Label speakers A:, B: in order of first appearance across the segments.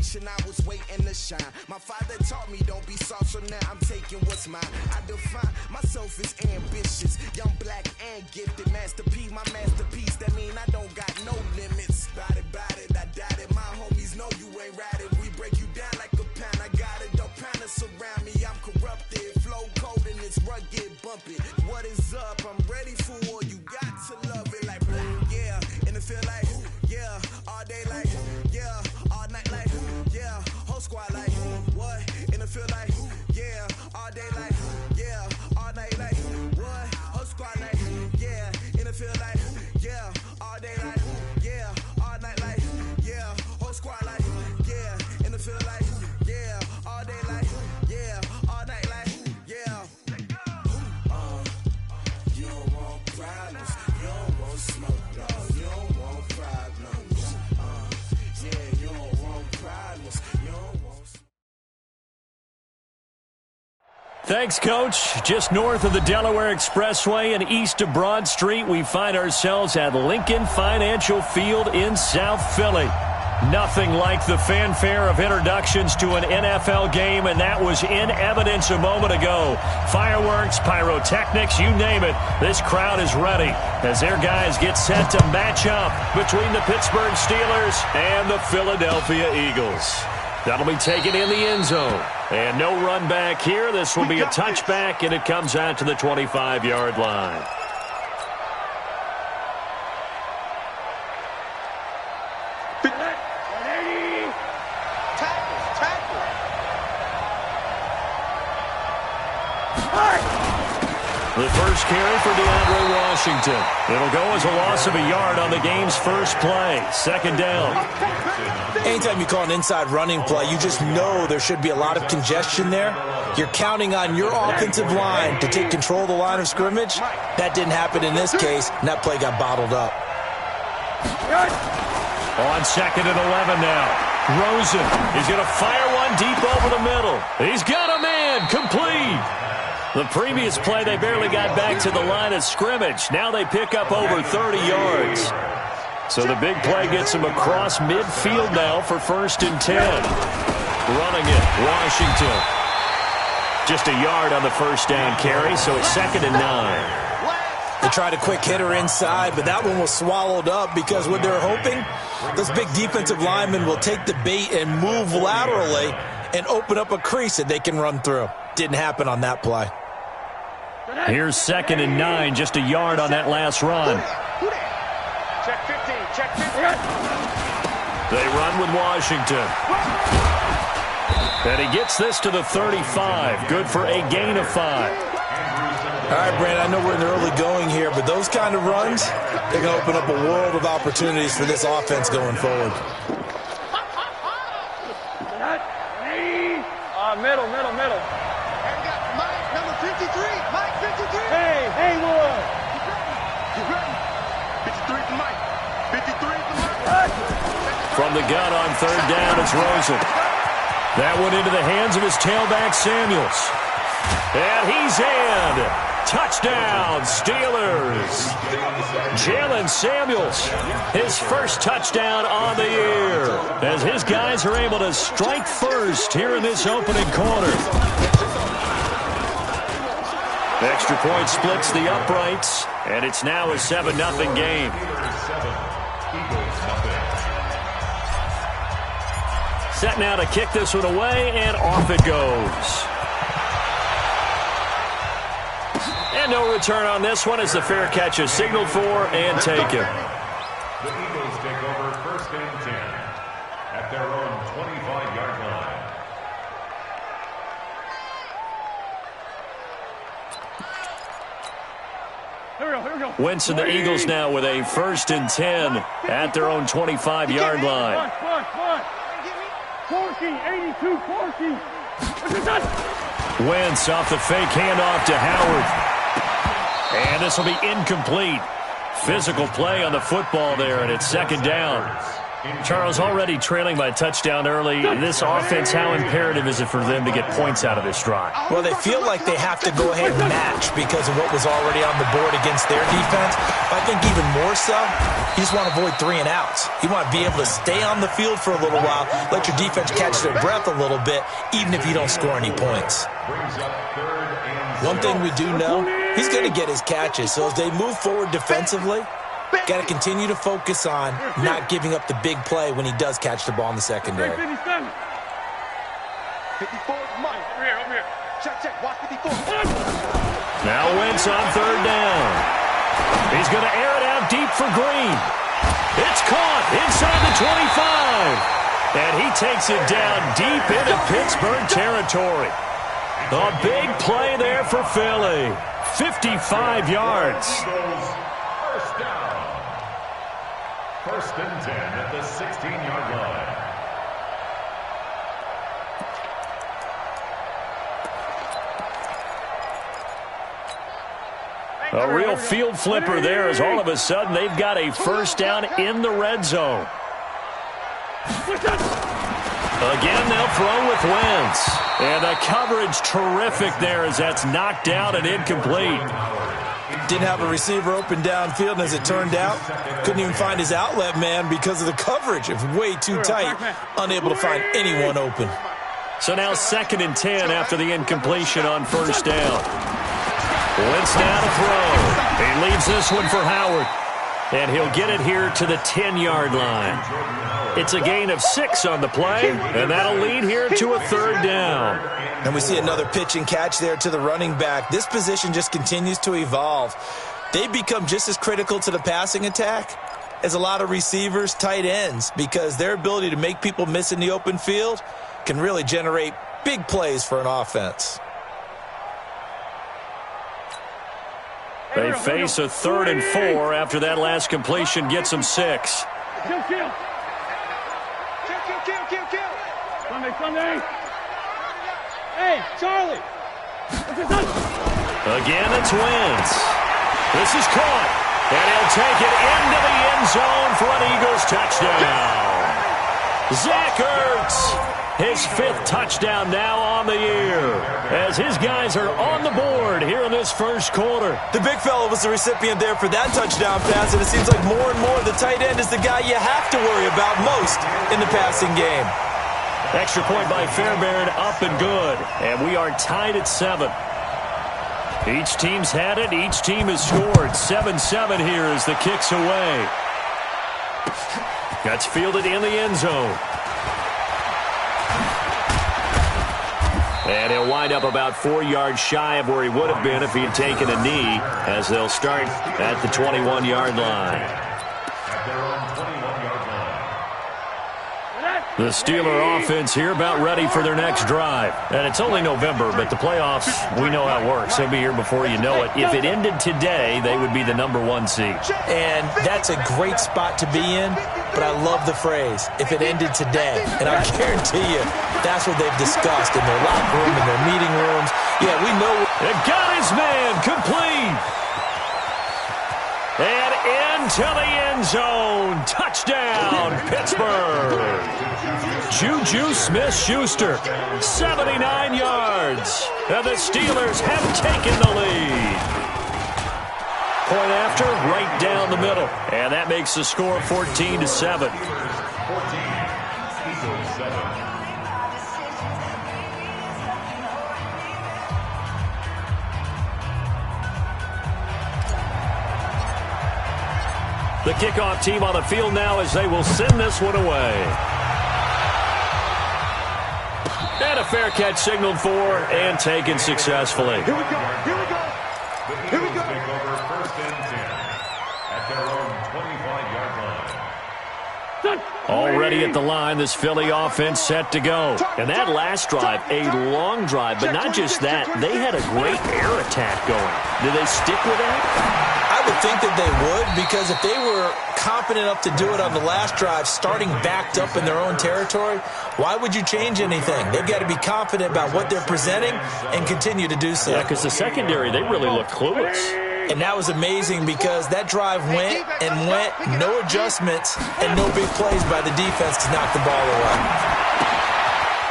A: generation, I was waiting to shine. My father taught me don't be soft, so now I'm taking what's mine. I define myself as ambitious, young, black, and gifted. Master P, my masterpiece, that mean I don't got no limits. Bout it, I doubt it. My homies know you ain't ratted. We break you down like a pound. I got it, don't panic surround me. I'm corrupted, flow cold and it's rugged, bumpy. What is up? I'm ready for war. You got to love it like black, yeah. And it feel like, yeah, all day like, yeah, all night like, yeah, whole squad like, what? And it feel like, yeah, all day like, yeah, all night like, what? Whole squad like, yeah, and it feel like, yeah, all day like, yeah, all night like, yeah, whole squad like, yeah, and it feel like, yeah, all day like, yeah, all night like, yeah. You don't want problems, you don't want smoke, no, you don't want problems. Yeah, you don't want problems, you don't want smoke.
B: Thanks, Coach. Just north of the Delaware Expressway and east of Broad Street, we find ourselves at Lincoln Financial Field in South Philly. Nothing like the fanfare of introductions to an NFL game, and that was in evidence a moment ago. Fireworks, pyrotechnics, you name it. This crowd is ready as their guys get set to match up between the Pittsburgh Steelers and the Philadelphia Eagles. That'll be taken in the end zone. And no run back here. This will be a touchback, and it comes out to the 25-yard line. The first carry for DeAndre Washington. It'll go as a loss of a yard on the game's first play. Second down.
C: Anytime you call an inside running play, you just know there should be a lot of congestion there. You're counting on your offensive line to take control of the line of scrimmage. That didn't happen in this case, and that play got bottled up.
B: On second and 11 now. Rosen is going to fire one deep over the middle. He's got a man. Complete. The previous play, they barely got back to the line of scrimmage. Now they pick up over 30 yards. So the big play gets them across midfield now for 1st and 10. Running it, Washington. Just a yard on the first down carry, so it's 2nd and 9.
C: They tried a quick hitter inside, but that one was swallowed up because what they're hoping, this big defensive lineman will take the bait and move laterally and open up a crease that they can run through. Didn't happen on that play.
B: Here's 2nd and 9, just a yard on that last run.
D: Check 15, check 15.
B: They run with Washington. And he gets this to the 35. Good for a gain of 5.
C: All right, Brandon, I know we're in the early going here, but those kind of runs, they're going to open up a world of opportunities for this offense going forward.
D: Middle.
A: And we got Mike, number 53. Mike, 53.
D: Hey, Lord.
A: You ready? 53 for Mike. 53 for Mike.
B: From the gun on 3rd down, it's Rosen. That one into the hands of his tailback, Samuels. And he's in. Touchdown, Steelers. Jalen Samuels, his first touchdown on the year, as his guys are able to strike first here in this opening quarter. Extra point splits the uprights, and it's now a 7-0 game. Set now to kick this one away, and off it goes. And no return on this one as the fair catch is signaled for and taken.
E: The Eagles take over 1st and 10 at their own 25-yard line.
D: Here we go.
B: Wentz and the Eagles now with a 1st and 10 at their own 25-yard line.
D: 40, 82, 40.
B: Wentz off the fake handoff to Howard. And this will be incomplete. Physical play on the football there, and it's 2nd down. Charles, already trailing by a touchdown early. This offense, how imperative is it for them to get points out of this drive?
C: Well, they feel like they have to go ahead and match because of what was already on the board against their defense. But I think even more so, you just want to avoid 3 and outs. You want to be able to stay on the field for a little while, let your defense catch their breath a little bit, even if you don't score any points. One thing we do know, he's going to get his catches. So as they move forward defensively, got to continue to focus on not giving up the big play when he does catch the ball in the secondary.
D: 54, Mike. Over here. Check. Watch 54.
B: Now Wentz on 3rd down. He's going to air it out deep for Green. It's caught inside the 25. And he takes it down deep into Pittsburgh territory. A big play there for Philly. 55 yards.
E: First down. 1st and 10 at the 16-yard line.
B: A real field flipper there as all of a sudden they've got a 1st down in the red zone. Again, they'll throw with Wentz. And the coverage terrific there as that's knocked down and incomplete.
C: Didn't have a receiver open downfield, and as it turned out, couldn't even find his outlet man because of the coverage. It was way too tight, unable to find anyone open.
B: So now 2nd and 10 after the incompletion on 1st down. Wentz now to throw. He leaves this one for Howard. And he'll get it here to the 10-yard line. It's a gain of 6 on the play, and that'll lead here to a 3rd down.
C: And we see another pitch and catch there to the running back. This position just continues to evolve. They become just as critical to the passing attack as a lot of receivers, tight ends, because their ability to make people miss in the open field can really generate big plays for an offense.
B: They face a 3rd and 4 after that last completion gets them 6.
D: Kill. Sunday. Hey, Charlie.
B: Again, it's Wentz. This is caught. And he'll take it into the end zone for an Eagles touchdown. Zach Ertz, his 5th touchdown now on the year, as his guys are on the board here in this 1st quarter.
C: The big fella was the recipient there for that touchdown pass, and it seems like more and more the tight end is the guy you have to worry about most in the passing game.
B: Extra point by Fairbairn, up and good, and we are tied at 7. Each team's had it. Each team has scored. 7-7 here as the kick's away. That's fielded in the end zone. And he'll wind up about 4 yards shy of where he would have been if he had taken a knee, as they'll start at the 21-yard line.
E: At their own 21-yard line.
B: The Steeler offense here about ready for their next drive. And it's only November, but the playoffs, we know how it works. They'll be here before you know it. If it ended today, they would be the #1 seed.
C: And that's a great spot to be in, but I love the phrase, if it ended today. And I guarantee you, that's what they've discussed in their locker room, in their meeting rooms. Yeah, we know.
B: It got his man complete. And into the end zone. Touchdown, Pittsburgh. Juju Smith-Schuster, 79 yards. And the Steelers have taken the lead. Point after, right down the middle. And that makes the score 14-7.
E: 14, Eagles 7.
B: The kickoff team on the field now as they will send this one away. And a fair catch signaled for and taken successfully.
D: Here we go.
E: The Eagles take over 1st and 10 at their own 25-yard line.
B: Already at the line, this Philly offense set to go. And that last drive, a long drive, but not just that, they had a great air attack going. Did they stick with that?
C: I would think that they would, because if they were confident enough to do it on the last drive, starting backed up in their own territory, why would you change anything? They've got to be confident about what they're presenting and continue to do so.
B: Yeah, because the secondary, they really look clueless.
C: And that was amazing because that drive went and went, no adjustments and no big plays by the defense to knock the ball away.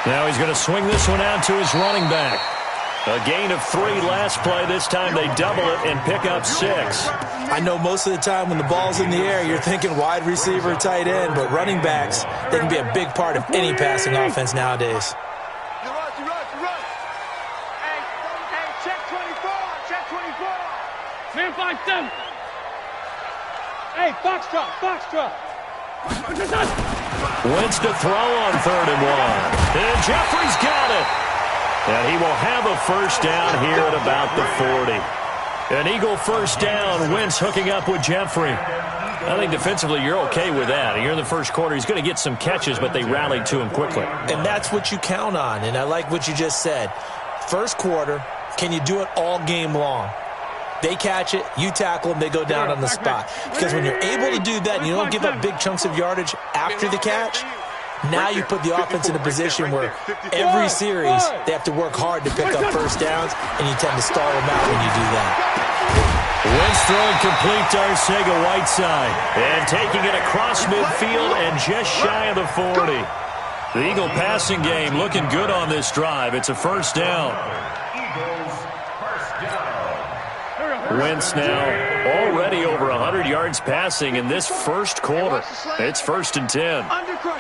B: Now he's going to swing this one out to his running back. A gain of 3 last play. This time they double it and pick up 6.
C: I know most of the time when the ball's in the air, you're thinking wide receiver, tight end, but running backs, they can be a big part of any passing offense nowadays.
D: You run. Hey, check 24. Man, 5-7. Hey, Foxtrot.
B: Wentz to throw on 3rd and 1. And Jeffrey's got it. And he will have a first down here at about the 40. An Eagle first down. Wentz hooking up with Jeffrey. I think defensively you're okay with that. You're in the first quarter. He's going to get some catches, but they rallied to him quickly.
C: And that's what you count on, and I like what you just said. First quarter, can you do it all game long? They catch it, you tackle them, they go down on the spot. Because when you're able to do that and you don't give up big chunks of yardage after the catch, now you put the offense in a position where every series they have to work hard to pick up first downs, and you tend to stall them out when you do that.
B: Wentz throwing complete to Arcega-Whiteside. And taking it across midfield and just shy of the 40. The Eagle passing game looking good on this drive. It's a first down. Wentz now already over 100 yards passing in this first quarter. It's 1st and 10.
D: Undercut.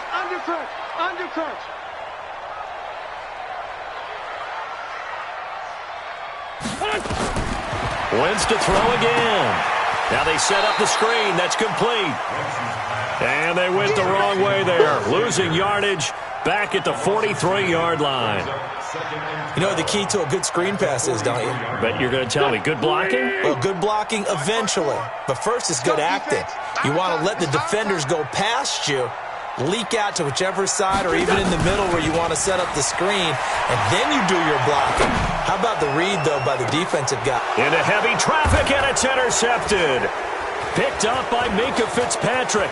B: Wentz to throw again. Now they set up the screen. That's complete. And they went the wrong way there. Losing yardage back at the 43-yard line.
C: You know what the key to a good screen pass is, don't you?
B: Bet you're going to tell me good blocking?
C: Well, good blocking eventually. But first is good acting. You want to let the defenders go past you, leak out to whichever side or even in the middle where you want to set up the screen, and then you do your blocking. How about the read, though, by the defensive guy?
B: Into heavy traffic, and it's intercepted. Picked up by Minkah Fitzpatrick.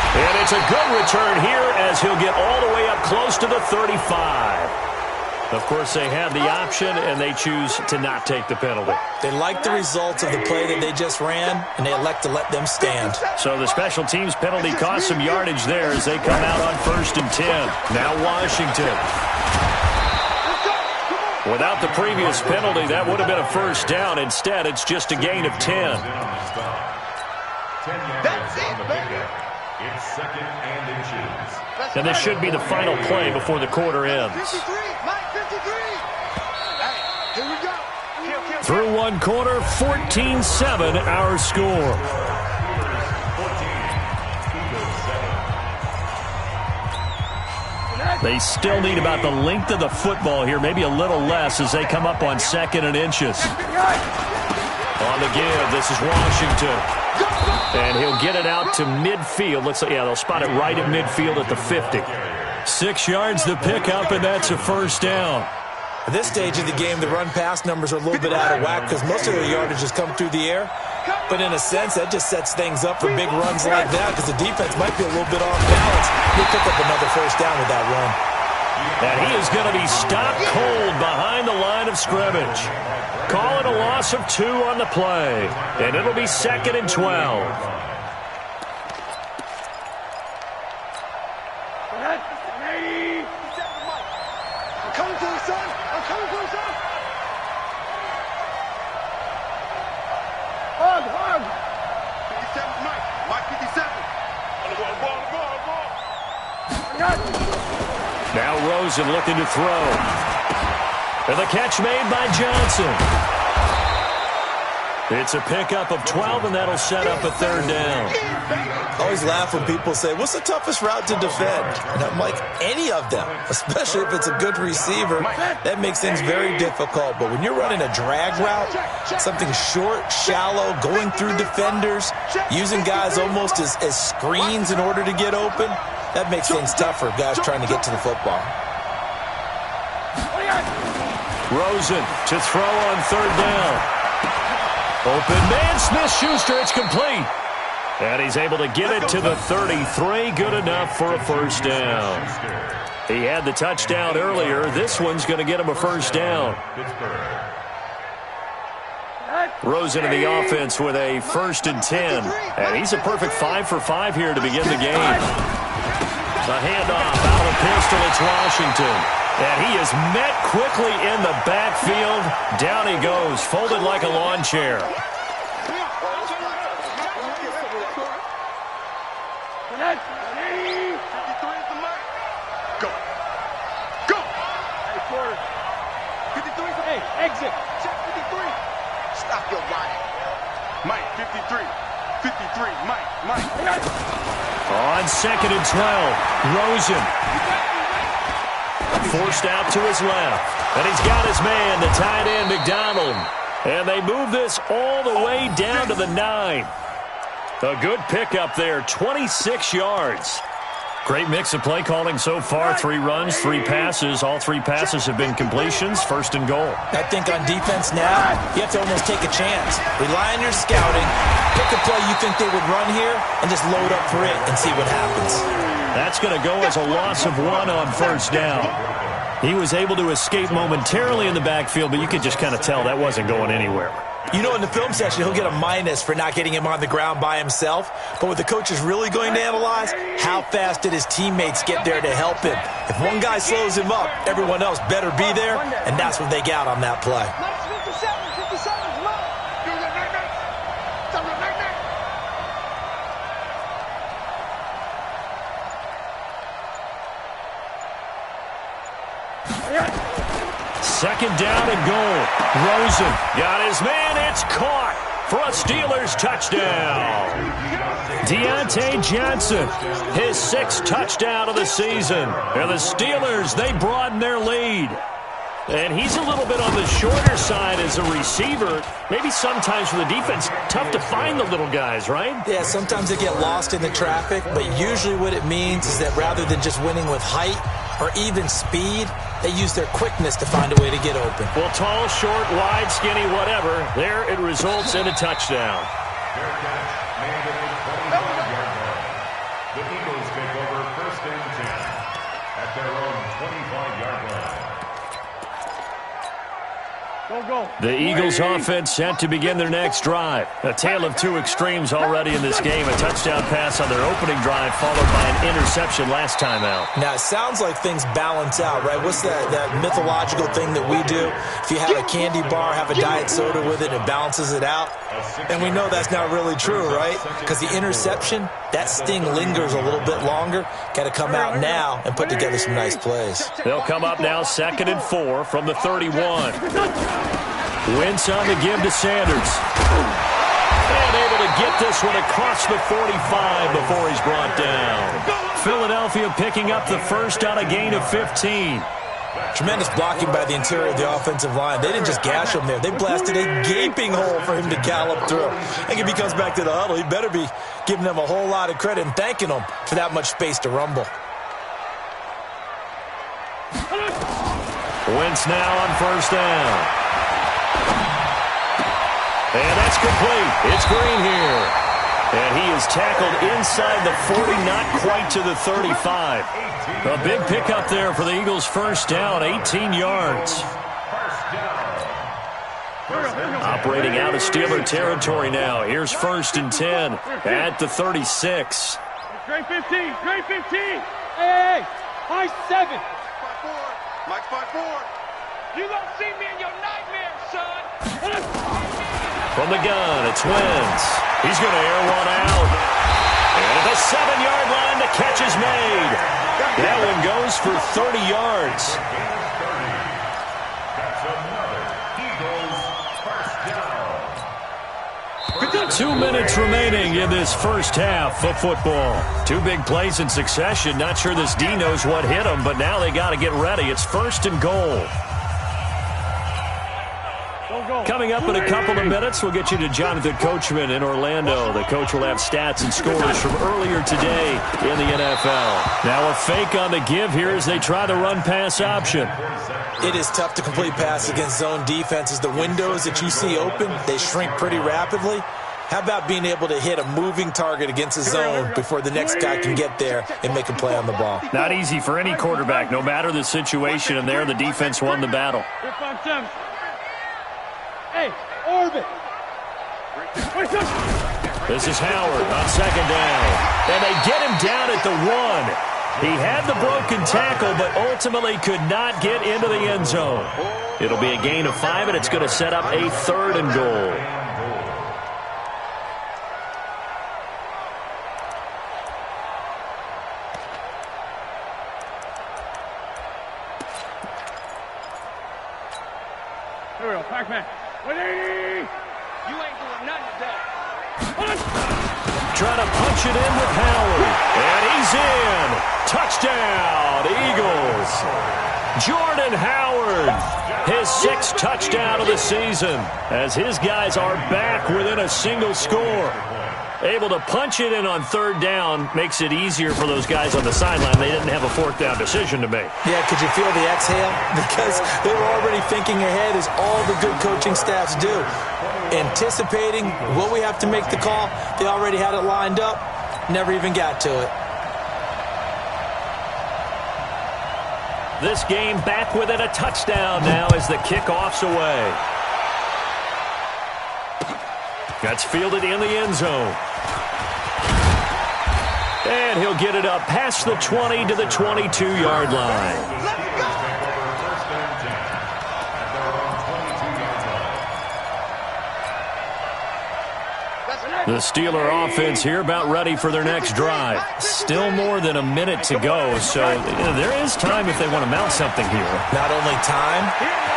B: And it's a good return here as he'll get all the way up close to the 35. Of course, they have the option, and they choose to not take the penalty.
C: They like the results of the play that they just ran, and they elect to let them stand.
B: So the special teams penalty cost some yardage there as they come out on 1st and 10. Now Washington. Without the previous penalty, that would have been a first down. Instead, it's just a gain of 10.
D: That's it, baby.
E: It's 2nd and inches.
B: And this should be the final play before the quarter ends.
D: 53, Mike, 53. Hey, here we go.
B: Through one quarter, 14-7 our score. They still need about the length of the football here, maybe a little less as they come up on 2nd and inches. On the give, this is Washington. And he'll get it out to midfield. They'll spot it right at midfield at the 50. 6 yards the pickup, and that's a first down.
C: At this stage of the game, the run-pass numbers are a little bit out of whack because most of the yardage has come through the air. But in a sense, that just sets things up for big runs like that because the defense might be a little bit off balance. He'll pick up another first down with that run.
B: And he is going to be stopped cold behind the line of scrimmage. Call it a loss of 2 on the play. And it'll be 2nd and 12.
D: I'm coming for you, son. Hug. 57, Mike 57. On the ball.
B: Now Rosen looking to throw. And the catch made by Johnson. It's a pickup of 12, and that'll set up a 3rd down.
C: I always laugh when people say, what's the toughest route to defend? And I'm like, any of them, especially if it's a good receiver. That makes things very difficult. But when you're running a drag route, something short, shallow, going through defenders, using guys almost as screens in order to get open, that makes things tougher, guys trying to get to the football.
B: Rosen to throw on 3rd down. Open man, Smith-Schuster, it's complete. And he's able to get it to the 33, good enough for a first down. He had the touchdown earlier. This one's going to get him a first down. Rosen in the offense with a 1st and 10. And he's a perfect 5 for 5 here to begin the game. The handoff out of pistol. It's Washington. And he is met quickly in the backfield. Down he goes, folded like a lawn chair.
D: Exit. Check 53. Stop your running. Mike, 53. 53. Mike.
B: On 2nd and 12. Rosen. Forced out to his left. And he's got his man, the tight end, McDonald. And they move this all the way down to the 9. A good pickup there, 26 yards. Great mix of play calling so far. 3 runs, 3 passes. All 3 passes have been completions. 1st and goal.
C: I think on defense now, you have to almost take a chance. Rely on your scouting. Pick a play you think they would run here and just load up for it and see what happens.
B: That's going to go as a loss of 1 on 1st down. He was able to escape momentarily in the backfield, but you could just kind of tell that wasn't going anywhere.
C: You know, in the film session, he'll get a minus for not getting him on the ground by himself. But what the coach is really going to analyze, how fast did his teammates get there to help him? If one guy slows him up, everyone else better be there, and that's what they got on that play.
B: Second down and goal. Rosen got his man. It's caught for a Steelers touchdown. Deontay Johnson, his 6th touchdown of the season. And the Steelers, they broaden their lead. And he's a little bit on the shorter side as a receiver. Maybe sometimes for the defense, tough to find the little guys, right?
C: Yeah, sometimes they get lost in the traffic, but usually what it means is that rather than just winning with height or even speed, they use their quickness to find a way to get open.
B: Well, tall, short, wide, skinny, whatever, there it results in a touchdown.
E: The Eagles take over 1st and 10 at their own 25-yard line.
B: The Eagles offense set to begin their next drive. A tale of 2 extremes already in this game. A touchdown pass on their opening drive followed by an interception last time out.
C: Now, it sounds like things balance out, right? What's that mythological thing that we do? If you have a candy bar, have a diet soda with it, it balances it out. And we know that's not really true, right? Because the interception, that sting lingers a little bit longer. Got to come out now and put together some nice plays.
B: They'll come up now 2nd and 4 from the 31. Wentz on the give to Sanders. And able to get this one across the 45 before he's brought down. Philadelphia picking up the 1st on a gain of 15.
C: Tremendous blocking by the interior of the offensive line. They didn't just gash him there. They blasted a gaping hole for him to gallop through. I think if he comes back to the huddle, he better be giving them a whole lot of credit and thanking them for that much space to rumble.
B: Wentz now on 1st down. And that's complete. It's Green here. And he is tackled inside the 40, not quite to the 35. A big pickup there for the Eagles' 1st down, 18 yards. Operating out of Steeler territory now. Here's 1st and 10 at the 36.
F: Grade 15, grade 15. Hey, high 7.
D: Mike 5-4.
F: You don't see me in your nightmares, son.
B: From the gun, it's Wentz. He's going to air one out. And at the 7-yard line, the catch is made. That one goes for 30 yards.
E: That's
B: 2 minutes remaining in this 1st half of football. 2 big plays in succession. Not sure this D knows what hit them, but now they got to get ready. It's 1st and goal. Coming up in a couple of minutes, we'll get you to Jonathan Coachman in Orlando. The coach will have stats and scores from earlier today in the NFL. Now a fake on the give here as they try the run-pass option.
C: It is tough to complete pass against zone defenses. The windows that you see open, they shrink pretty rapidly. How about being able to hit a moving target against a zone before the next guy can get there and make a play on the ball?
B: Not easy for any quarterback, no matter the situation, and there the defense won the battle.
F: Hey, orbit.
B: This is Howard on second down. And they get him down at the 1. He had the broken tackle, but ultimately could not get into the end zone. It'll be a gain of 5, and it's going to set up a 3rd and goal.
F: Here we go, Pac-Man. 180! You ain't doing nothing today.
B: Trying to punch it in with Howard. And he's in. Touchdown, Eagles. Jordan Howard, his 6th touchdown of the season, as his guys are back within a single score. Able to punch it in on 3rd down makes it easier for those guys on the sideline. They didn't have a 4th down decision to make.
C: Yeah, could you feel the exhale? Because they were already thinking ahead, as all the good coaching staffs do. Anticipating, will we have to make the call? They already had it lined up. Never even got to it.
B: This game back within a touchdown now as the kickoff's away. That's fielded in the end zone. And he'll get it up past the 20 to the 22-yard line. The Steeler offense here about ready for their next drive. Still more than a minute to go, so there is time if they want to mount something here.
C: Not only time,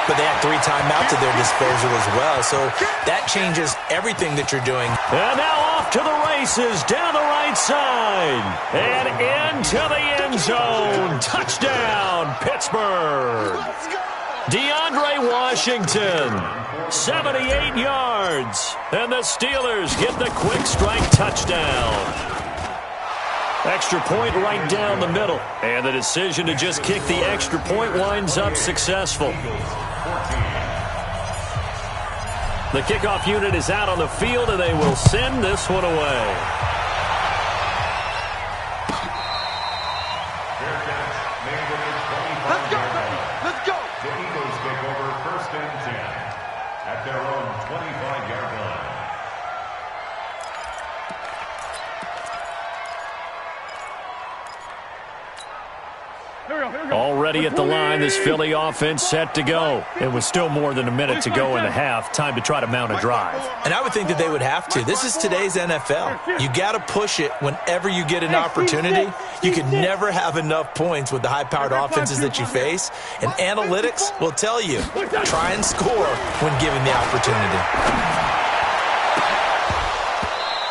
C: but they have 3 timeouts at their disposal as well, so that changes everything that you're doing.
B: And now off to the races down the right side and into the end zone. Touchdown, Pittsburgh. DeAndre Washington, 78 yards, and the Steelers get the quick strike touchdown. Extra point right down the middle, and the decision to just kick the extra point winds up successful. The kickoff unit is out on the field, and they will send this one away.
D: Let's go, baby. Let's go. The Eagles take over 1st and 10 at their own 25-yard line.
B: Already at the line, this Philly offense set to go. It was still more than a minute to go in the half. Time to try to mount a drive.
C: And I would think that they would have to. This is today's NFL. You got to push it whenever you get an opportunity. You can never have enough points with the high-powered offenses that you face. And analytics will tell you, try and score when given the opportunity.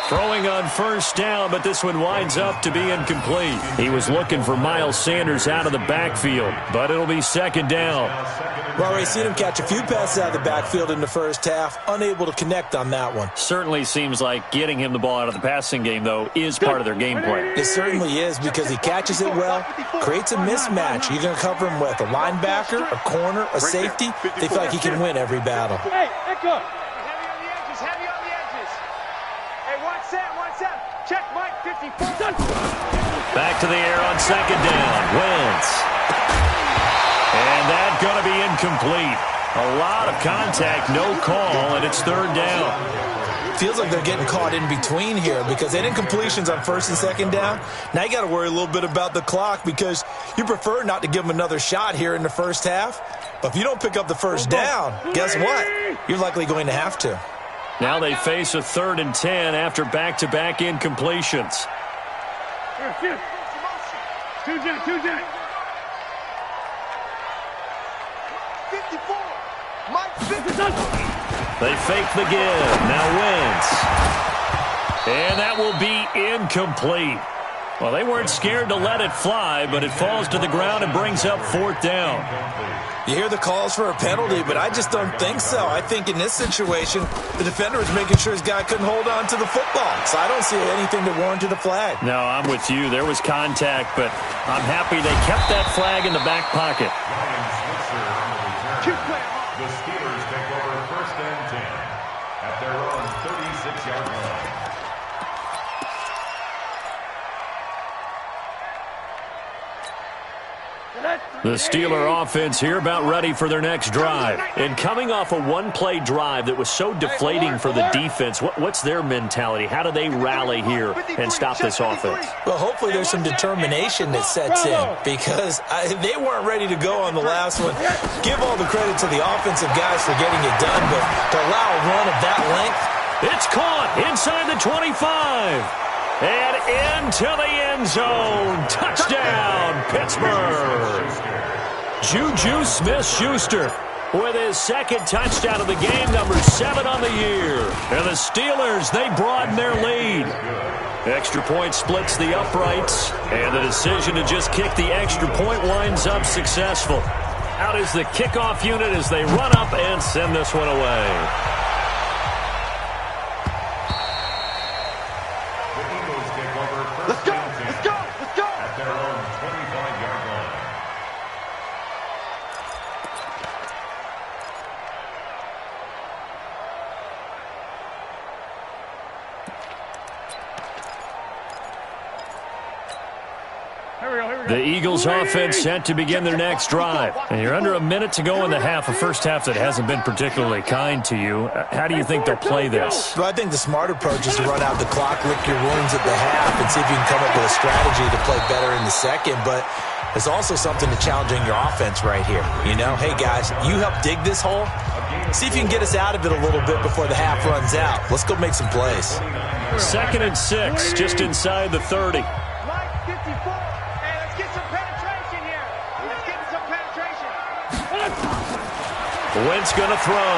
B: Throwing on 1st down, but this one winds up to be incomplete. He was looking for Miles Sanders out of the backfield, but it'll be 2nd down.
C: We've already seen him catch a few passes out of the backfield in the first half, unable to connect on that one.
B: Certainly seems like getting him the ball out of the passing game, though, is part of their game plan.
C: It certainly is, because he catches it well, creates a mismatch. You're going to cover him with a linebacker, a corner, a safety. They feel like he can win every battle.
F: Hey, echo.
G: Heavy on the edges. Hey, one set. Check Mike, 54.
B: Back to the air on 2nd down. Wentz. And that's going to be incomplete. A lot of contact, no call, and it's 3rd down.
C: Feels like they're getting caught in between here, because they had incompletions on 1st and 2nd down. Now you got to worry a little bit about the clock, because you prefer not to give them another shot here in the first half. But if you don't pick up the 1st down, guess what? You're likely going to have to.
B: Now they face a 3rd and 10 after back-to-back incompletions.
F: Two Jack.
D: 54. Mike 50.
B: They fake the give. Now Wentz. And that will be incomplete. Well, they weren't scared to let it fly, but it falls to the ground and brings up 4th down.
C: You hear the calls for a penalty, but I just don't think so. I think in this situation, the defender was making sure his guy couldn't hold on to the football. So I don't see anything to warrant a flag.
B: No, I'm with you. There was contact, but I'm happy they kept that flag in the back pocket.
D: The Steelers take over 1st and 10 at their own 36-yard line.
B: The Steeler offense here about ready for their next drive. And coming off a one-play drive that was so deflating for the defense, what's their mentality? How do they rally here and stop this offense?
C: Well, hopefully there's some determination that sets in because they weren't ready to go on the last one. Give all the credit to the offensive guys for getting it done, but to allow a run of that length.
B: It's caught inside the 25. And into the end zone. Touchdown, Pittsburgh. Juju Smith-Schuster with his second touchdown of the game, number 7 on the year. And the Steelers, they broaden their lead. Extra point splits the uprights, and the decision to just kick the extra point winds up successful. Out is the kickoff unit as they run up and send this one away.
D: Let's go! Let's go! Let's go!
E: At their own 25-yard line.
B: The Eagles offense set to begin their next drive. And you're under a minute to go in the half, a first half that hasn't been particularly kind to you. How do you think they'll play this?
C: Well, I think the smart approach is to run out the clock, lick your wounds at the half, and see if you can come up with a strategy to play better in the second. But there's also something to challenging your offense right here. You know, hey, guys, you help dig this hole. See if you can get us out of it a little bit before the half runs out. Let's go make some plays.
B: 2nd and 6, just inside the 30.
G: Mike, 54. Hey, let's get some penetration here. Let's get some penetration.
B: Wentz going to throw.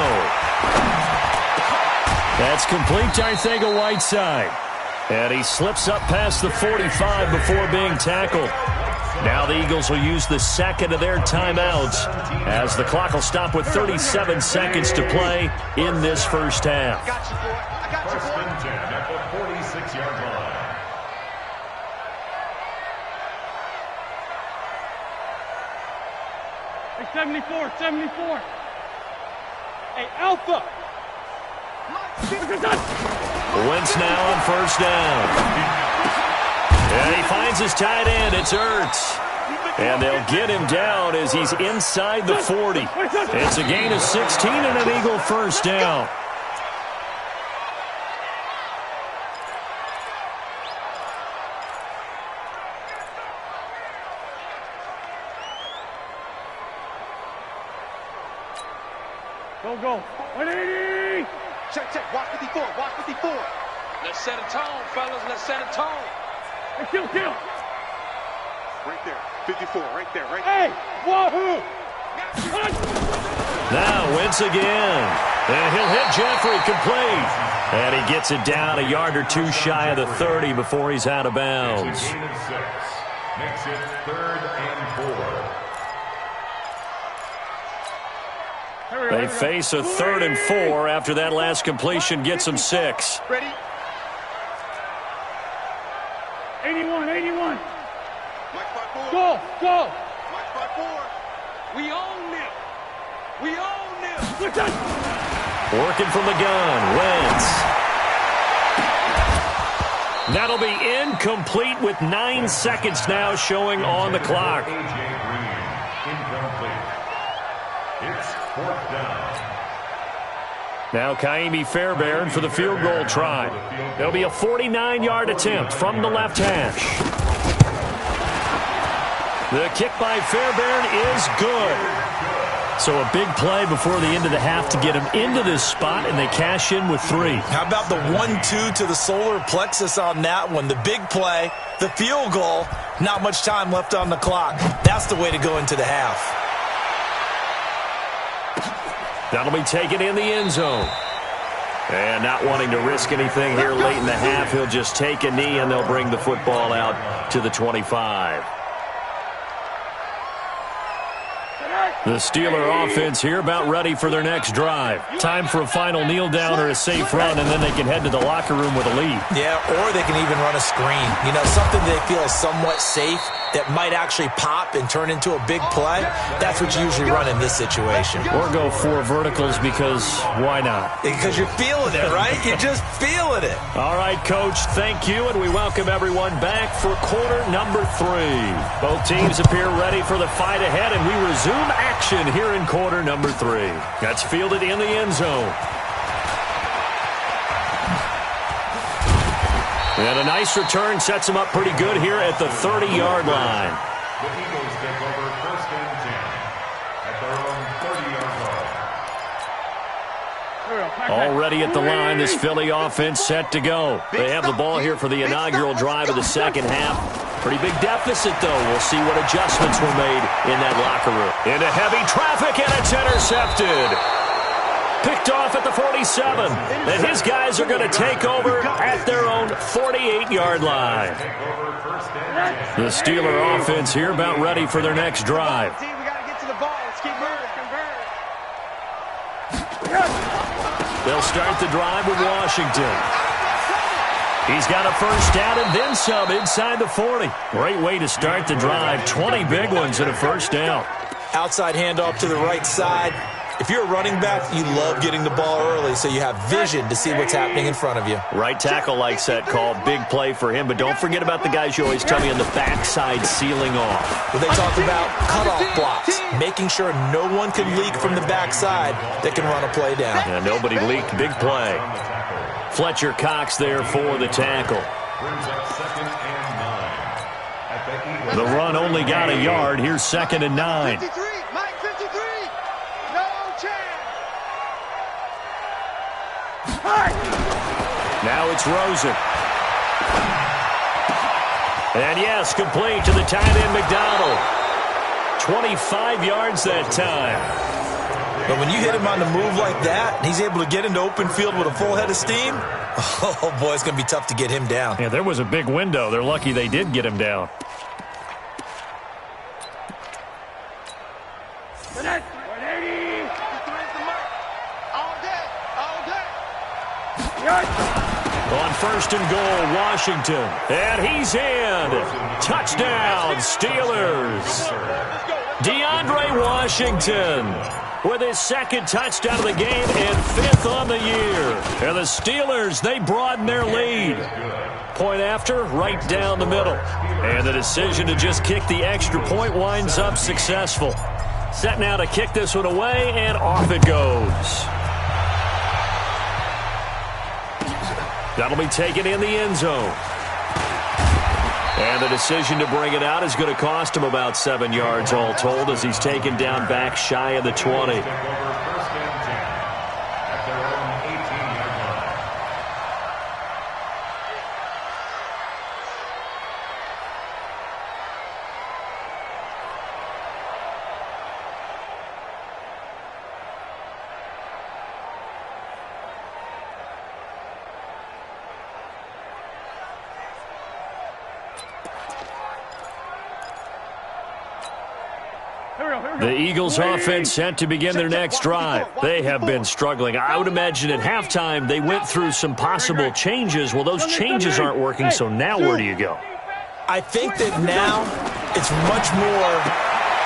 B: That's complete to Arcega-Whiteside. And he slips up past the 45 before being tackled. Now the Eagles will use the second of their timeouts as the clock will stop with 37 seconds to play in this first half.
G: I got you, boy. I got you,
E: First
G: boy.
E: and 10 at the 46-yard line.
F: Hey, 74, 74. Hey, Alpha.
B: Wentz now on first down. And he finds his tight end. It's Ertz. And they'll get him down as he's inside the 40. It's a gain of 16 and an Eagle first down.
F: Go. 180.
D: Check. Watch 54. Watch 54.
H: Let's set a tone, fellas. Let's set a tone.
F: Hey, kill.
D: Right there. 54. Right there. Right
F: Hey,
D: there.
F: wahoo.
B: Now Wentz again. And he'll hit Jeffrey complete. And he gets it down a yard or two shy of the 30 before he's out of bounds.
E: It's a gain of 6. Makes it 3rd and 4.
B: They face a 3rd and 4 after that last completion gets them 6.
D: Ready?
F: 81.
D: Mike 5-4.
F: Go.
D: Mike 5-4.
H: We own this. We own this.
F: Look at
B: Working from the gun, Wentz. That'll be incomplete with 9 seconds now showing on the clock.
E: A.J. Green, incomplete. It's 4th down.
B: Now Kaimi Fairbairn for the field goal try. It'll be a 49-yard attempt from the left hash. The kick by Fairbairn is good. So a big play before the end of the half to get him into this spot, and they cash in with 3.
C: How about the 1-2 to the solar plexus on that one? The big play, the field goal, not much time left on the clock. That's the way to go into the half.
B: That'll be taken in the end zone. And not wanting to risk anything here late in the half, he'll just take a knee, and they'll bring the football out to the 25. The Steeler offense here about ready for their next drive. Time for a final kneel down or a safe run, and then they can head to the locker room with a lead.
C: Yeah, or they can even run a screen. You know, something they feel is somewhat safe. that might actually pop and turn into a big play, that's what you usually run in this situation.
B: Or go 4 verticals because why not?
C: Because you're feeling it, right? You're just feeling it.
B: All right, Coach, thank you, and we welcome everyone back for quarter number 3. Both teams appear ready for the fight ahead, and we resume action here in quarter number 3. That's fielded in the end zone. And a nice return sets him up pretty good here at the 30-yard line.
E: The Eagles take over first and 10 at their own 30-yard line.
B: Already at the line, this Philly offense set to go. They have the ball here for the inaugural drive of the second half. Pretty big deficit, though. We'll see what adjustments were made in that locker room. Into heavy traffic, and it's intercepted. Picked off at the 47. And his guys are going to take over at their own 48-yard line. The Steeler offense here about ready for their next drive.
G: We got to get to the ball. Let's keep moving.
B: They'll start the drive with Washington. He's got a first down and then some inside the 40. Great way to start the drive. 20 big ones and a first down.
C: Outside handoff to the right side. If you're a running back, you love getting the ball early so you have vision to see what's happening in front of you.
B: Right tackle likes that call. Big play for him. But don't forget about the guys you always tell me on the backside sealing off.
C: Well, they talk about cutoff blocks, making sure no one can leak from the backside that can run a play down.
B: Yeah, nobody leaked. Big play. Fletcher Cox there for the tackle. The run only got a yard. Here's 2nd and 9.
G: 53, Mike, 53. No chance.
B: Now it's Rosen. And yes, complete to the tight end McDonald. 25 yards that time.
C: But when you hit him on the move like that, and he's able to get into open field with a full head of steam, oh boy, it's going to be tough to get him down.
B: Yeah, there was a big window. They're lucky they did get him down. On 1st and goal, Washington. And he's in. Touchdown, Steelers. DeAndre Washington with his 2nd touchdown of the game and 5th on the year. And the Steelers, they broaden their lead. Point after, right down the middle. And the decision to just kick the extra point winds up successful. Set now to kick this one away, and off it goes. That'll be taken in the end zone. And the decision to bring it out is going to cost him about 7 yards all told as he's taken down back shy of the 20. The Eagles offense set to begin their next drive. They have been struggling. I would imagine at halftime they went through some possible changes. Well, those changes aren't working, so now where do you go?
C: I think that now it's much more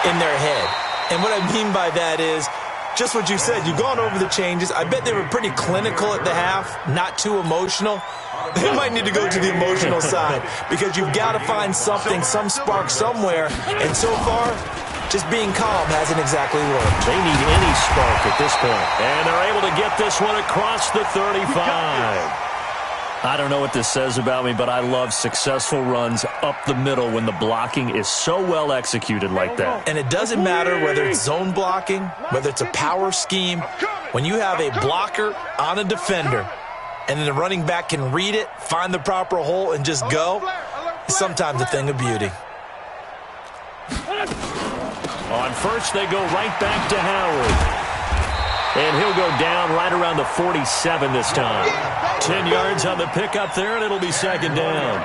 C: in their head. And what I mean by that is just what you said. You've gone over the changes. I bet they were pretty clinical at the half, not too emotional. They might need to go to the emotional side because you've got to find something, some spark somewhere. And so far, just being calm hasn't exactly worked.
B: They need any spark at this point. And they're able to get this one across the 35. I don't know what this says about me, but I love successful runs up the middle when the blocking is so well executed like that.
C: And it doesn't matter whether it's zone blocking, whether it's a power scheme. When you have a blocker on a defender, and then the running back can read it, find the proper hole, and just go, it's sometimes a thing of beauty.
B: On 1st, they go right back to Howard. And he'll go down right around the 47 this time. 10 yards on the pickup there, and it'll be 2nd down.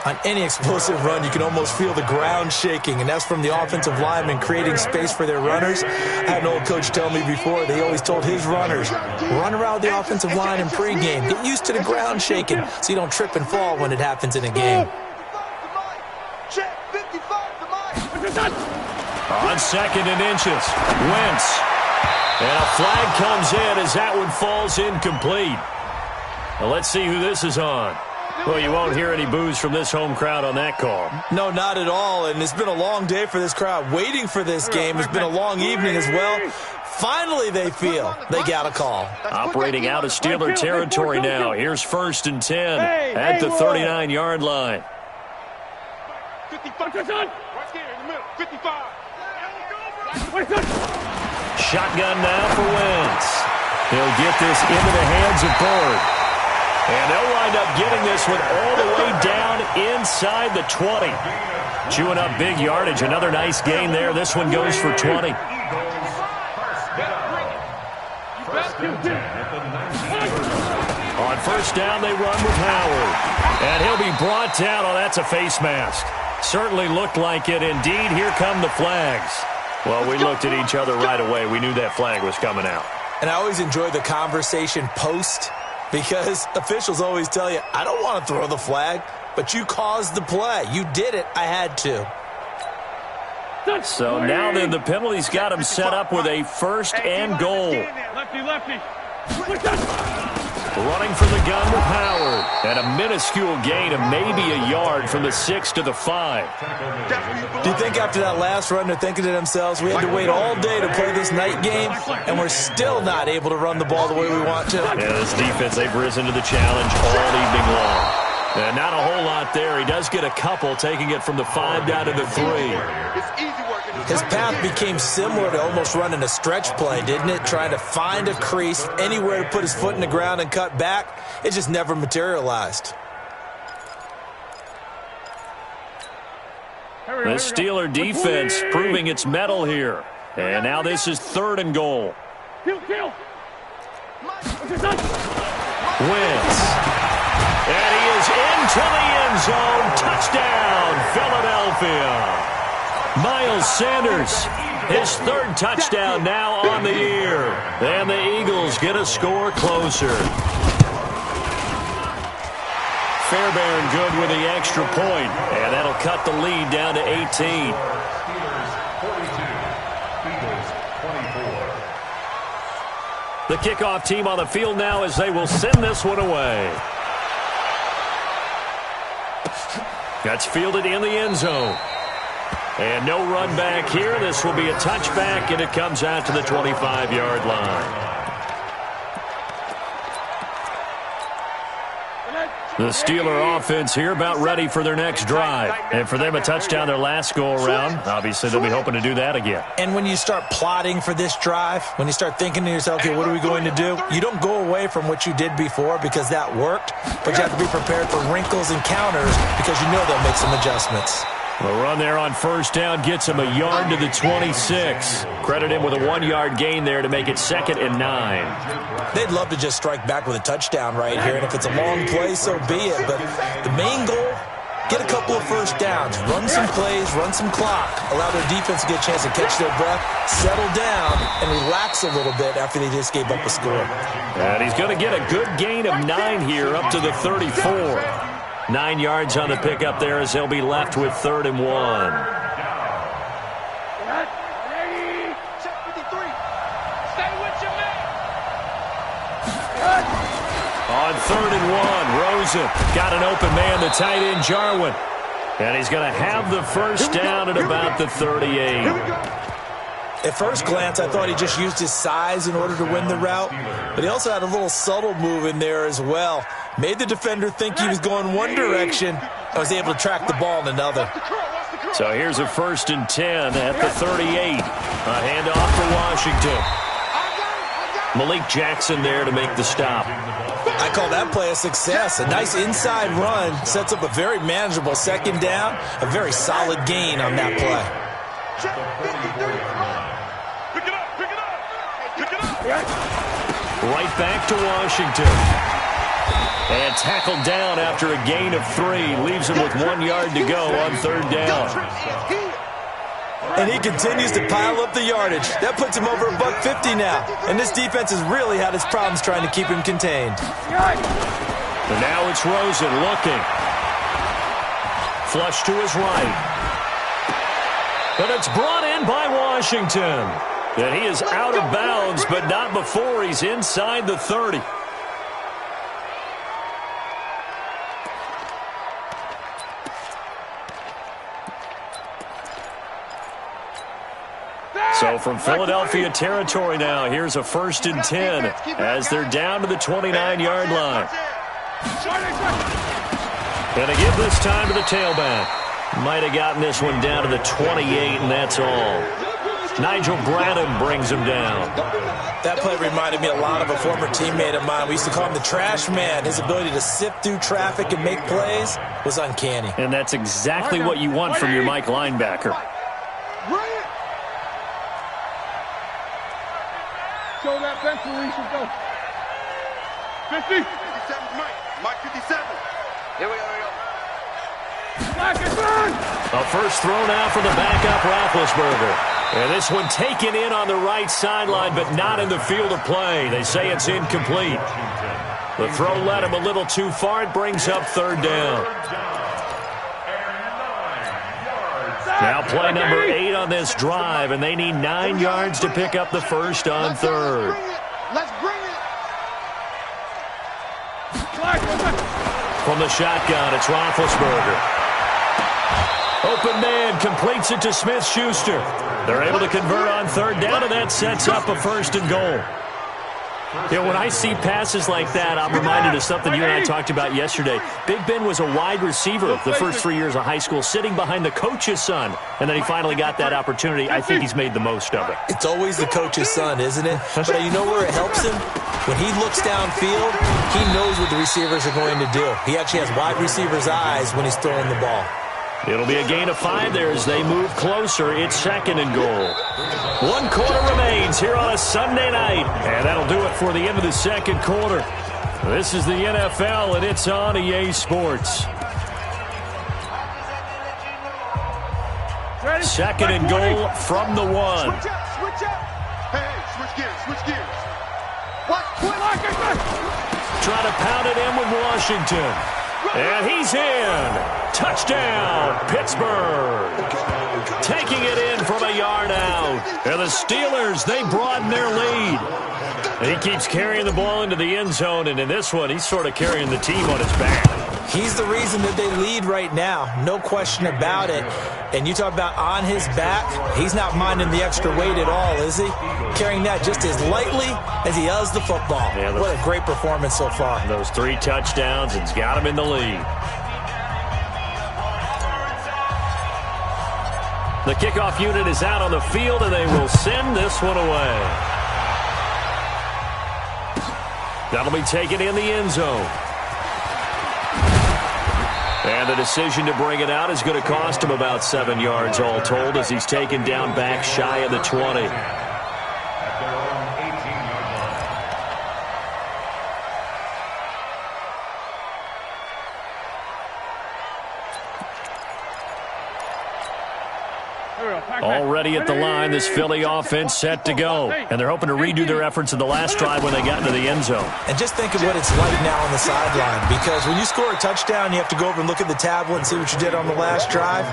C: On any explosive run, you can almost feel the ground shaking, and that's from the offensive linemen creating space for their runners. I had an old coach tell me before, they always told his runners, run around the offensive line in pregame. Get used to the ground shaking so you don't trip and fall when it happens in a game.
G: Check 55.
B: On 2nd and inches. Wentz. And a flag comes in as that one falls incomplete. Well, let's see who this is on. Well, you won't hear any boos from this home crowd on that call.
C: No, not at all, and it's been a long day for this crowd. Waiting for this game. It's been a long evening as well. Finally, they feel they got a call.
B: Operating out of Steeler territory now. Here's 1st and 10 at the 39-yard line.
D: 55. Right there in the middle. 55.
B: Shotgun now for Wentz. He'll get this into the hands of Bird. And they'll wind up getting this one all the way down inside the 20. Chewing up big yardage. Another nice gain there. This one goes for 20. On 1st down, they run with Howard. And he'll be brought down. Oh, that's a face mask. Certainly looked like it. Indeed, here come the flags. Well, we looked at each other right away. We knew that flag was coming out.
C: And I always enjoy the conversation post, because officials always tell you, I don't want to throw the flag, but you caused the play. You did it. I had to.
B: So now then, the penalty's got him set up with a 1st and goal.
F: Lefty.
B: Running for the gun with Howard. And a minuscule gain of maybe a yard from the 6 to the 5.
C: Do you think after that last run they're thinking to themselves, we had to wait all day to play this night game, and we're still not able to run the ball the way we want to?
B: Yeah, this defense, they've risen to the challenge all evening long. And not a whole lot there. He does get a couple, taking it from the 5 down to the 3.
C: His path became similar to almost running a stretch play, didn't it? Trying to find a crease, anywhere to put his foot in the ground and cut back. It just never materialized.
B: The Steeler defense proving its mettle here. And now this is 3rd and goal. Wentz. And he is into the end zone. Touchdown, Philadelphia. Miles Sanders, his 3rd touchdown now on the year. And the Eagles get a score closer. Fairbairn good with the extra point. And that'll cut the lead down to 18.
E: Steelers 42, Eagles 24.
B: The kickoff team on the field now as they will send this one away. That's fielded in the end zone. And no run back here. This will be a touchback, and it comes out to the 25-yard line. The Steeler offense here about ready for their next drive. And for them, a touchdown their last go-around. Obviously, they'll be hoping to do that again.
C: And when you start plotting for this drive, when you start thinking to yourself, okay, what are we going to do? You don't go away from what you did before because that worked, but you have to be prepared for wrinkles and counters because you know they'll make some adjustments.
B: The run there on 1st down gets him a yard to the 26. Credit him with a 1-yard gain there to make it 2nd and 9.
C: They'd love to just strike back with a touchdown right here, and if it's a long play, so be it. But the main goal, get a couple of 1st downs, run some plays, run some clock, allow their defense to get a chance to catch their breath, settle down, and relax a little bit after they just gave up a score.
B: And he's going to get a good gain of 9 here up to the 34. 9 yards on the pickup there as they'll be left with 3rd and 1. On 3rd and 1, Rosen got an open man, the tight end Jarwin. And he's going to have the 1st down at about the 38.
C: At first glance, I thought he just used his size in order to win the route, but he also had a little subtle move in there as well. Made the defender think he was going one direction and was able to track the ball in another.
B: So here's a 1st and 10 at the 38. A handoff to Washington. Malik Jackson there to make the stop.
C: I call that play a success. A nice inside run sets up a very manageable 2nd down. A very solid gain on that play.
B: Right back to Washington. And tackled down after a gain of 3. Leaves him with 1 yard to go on 3rd down.
C: And he continues to pile up the yardage. That puts him over $150 now. And this defense has really had its problems trying to keep him contained.
B: And now it's Rosen looking. Flush to his right. But it's brought in And by Washington. And he is out of bounds, but not before he's inside the 30. So from Philadelphia territory now, here's a 1st and 10 as they're down to the 29-yard line. And a give this time to the tailback. Might have gotten this one down to the 28, and that's all. Nigel Bradham brings him down.
C: That play reminded me a lot of a former teammate of mine. We used to call him the trash man. His ability to sift through traffic and make plays was uncanny.
B: And that's exactly what you want from your Mike linebacker.
F: Show that bench release and go. 50.
D: 57's Mike. Mike 57. Here we go.
B: A first throw now for the backup Roethlisberger. And this one taken in on the right sideline, but not in the field of play. They say it's incomplete. The throw led him a little too far. It brings up 3rd down. Now play number 8 on this drive, and they need 9 yards to pick up the first on 3rd.
D: Let's bring it.
B: From the shotgun, it's Roethlisberger. Open man completes it to Smith-Schuster. They're able to convert on 3rd down, and that sets up a 1st and goal. You know, when I see passes like that, I'm reminded of something you and I talked about yesterday. Big Ben was a wide receiver the first 3 years of high school, sitting behind the coach's son, and then he finally got that opportunity. I think he's made the most of it.
C: It's always the coach's son, isn't it? But you know where it helps him? When he looks downfield, he knows what the receivers are going to do. He actually has wide receivers' eyes when he's throwing the ball.
B: It'll be a gain of 5 there as they move closer. It's 2nd and goal. 1 quarter remains here on a Sunday night. And that'll do it for the end of the 2nd quarter. This is the NFL, and it's on EA Sports. 2nd and goal from the 1.
D: Switch up. Hey, switch gears. What?
B: Trying to pound it in with Washington. And he's in. Touchdown, Pittsburgh. Taking it in from a yard out. And the Steelers, they broaden their lead. And he keeps carrying the ball into the end zone. And in this one, he's sort of carrying the team on his back.
C: He's the reason that they lead right now. No question about it. And you talk about on his back, he's not minding the extra weight at all, is he? Carrying that just as lightly as he does the football. Yeah, what a great performance so far.
B: Those 3 touchdowns, it's got him in the lead. The kickoff unit is out on the field, and they will send this one away. That'll be taken in the end zone. And the decision to bring it out is going to cost him about 7 yards all told as he's taken down back shy of the 20. Already at the line, this Philly offense set to go. And they're hoping to redo their efforts in the last drive when they got into the end zone.
C: And just think of what it's like now on the sideline. Because when you score a touchdown, you have to go over and look at the tablet and see what you did on the last drive.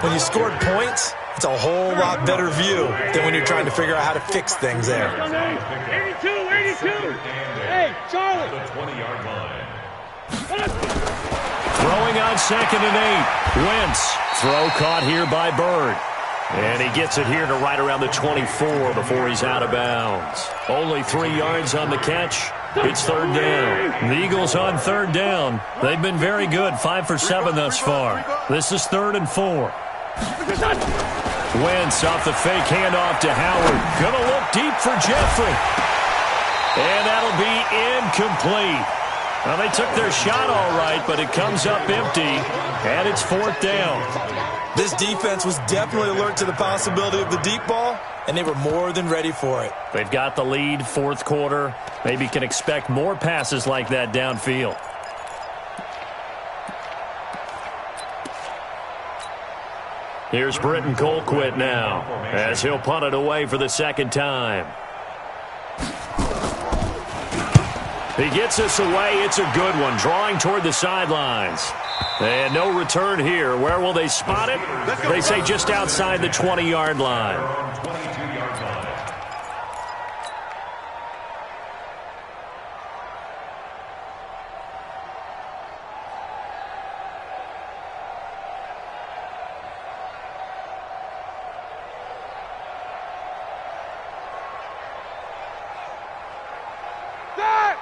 C: When you scored points, it's a whole lot better view than when you're trying to figure out how to fix things there.
F: 82. Hey, Charlie.
E: The 20-yard line.
B: Throwing on 2nd and 8. Wentz. Throw caught here by Bird. And he gets it here to right around the 24 before he's out of bounds. Only 3 yards on the catch. It's 3rd down. The Eagles on 3rd down. They've been very good, 5 for 7 thus far. This is 3rd and 4. Wentz off the fake handoff to Howard. Gonna look deep for Jeffrey. And that'll be incomplete. Well, they took their shot all right, but it comes up empty, and it's 4th down.
C: This defense was definitely alert to the possibility of the deep ball, and they were more than ready for it.
B: They've got the lead, 4th quarter. Maybe can expect more passes like that downfield. Here's Britton Colquitt now, as he'll punt it away for the 2nd time. He gets us away. It's a good one. Drawing toward the sidelines. And no return here. Where will they spot it? They say just outside the 20-yard line.
E: 22-yard line.